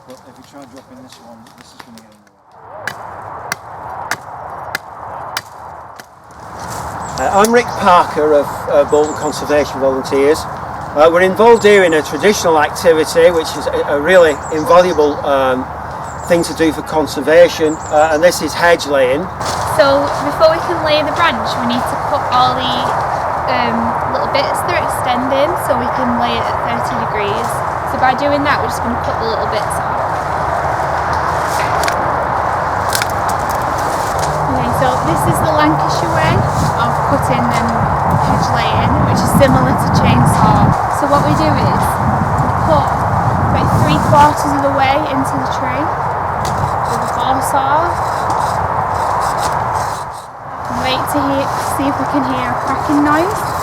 But if you try dropping this one, this is going to get in the way. I'm Rick Parker of Bolton Conservation Volunteers. We're involved here in a traditional activity which is a really invaluable thing to do for conservation, and this is hedge laying. So before we can lay the branch, we need to cut all the little bits that are extending so we can lay it at 30 degrees. So by doing that, we're just going to cut the little bits off. Okay, so this is the Lancashire way of cutting and hedge laying, which is similar to chainsaw. So what we do is we cut about 3/4 of the way into the tree with a ball saw. And wait to see if we can hear a cracking noise.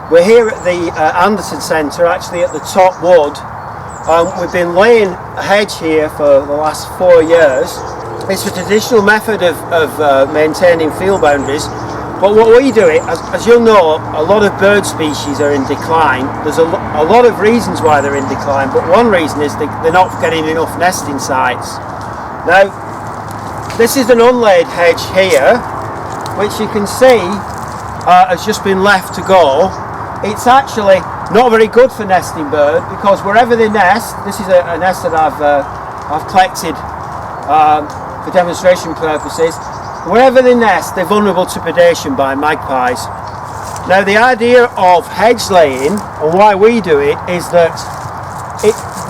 We're here at the Anderton Centre, actually at the top wood. We've been laying a hedge here for the last 4 years. It's a traditional method of maintaining field boundaries, but what we do it, as you'll know, a lot of bird species are in decline. There's a lot of reasons why they're in decline, but one reason is they're not getting enough nesting sites. Now, this is an unlaid hedge here, which you can see has just been left to go. It's actually not very good for nesting bird, because wherever they nest, this is a nest that I've collected for demonstration purposes. Wherever they nest, they're vulnerable to predation by magpies. Now, the idea of hedge laying, and why we do it, is that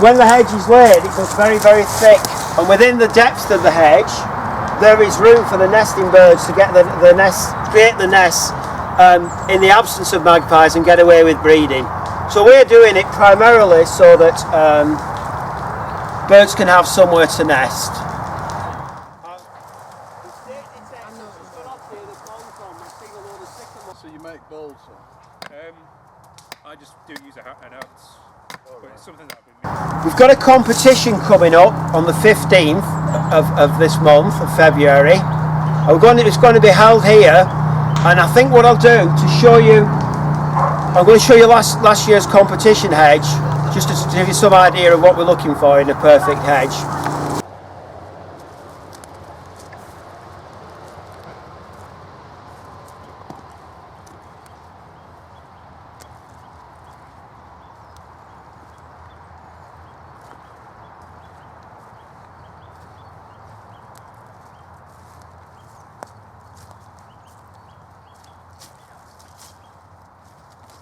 when the hedge is laid, it goes very, very thick, and within the depth of the hedge, there is room for the nesting birds to get the nest, create the nest in the absence of magpies and get away with breeding. So we're doing it primarily so that birds can have somewhere to nest. So you make Bolton? I just do use an oats, but it's something that We've got a competition coming up on the 15th of this month of February. It's going to be held here. And I think what I'll do to show you, I'm going to show you last year's competition hedge, just to give you some idea of what we're looking for in a perfect hedge.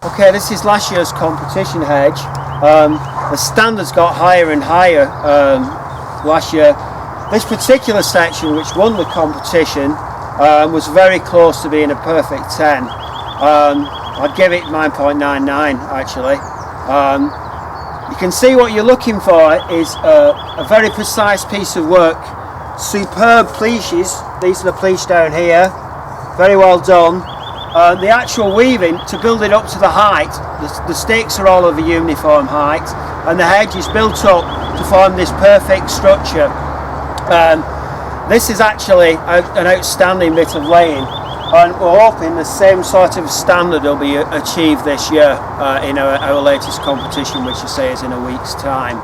Okay, this is last year's competition hedge. The standards got higher and higher last year. This particular section, which won the competition, was very close to being a perfect 10. I'd give it 9.99 actually. You can see what you're looking for is a very precise piece of work. Superb pleaches. These are the pleach down here. Very well done. The actual weaving, to build it up to the height, the stakes are all of a uniform height, and the hedge is built up to form this perfect structure. This is actually an outstanding bit of laying, and we're hoping the same sort of standard will be achieved this year in our latest competition, which I say is in a week's time.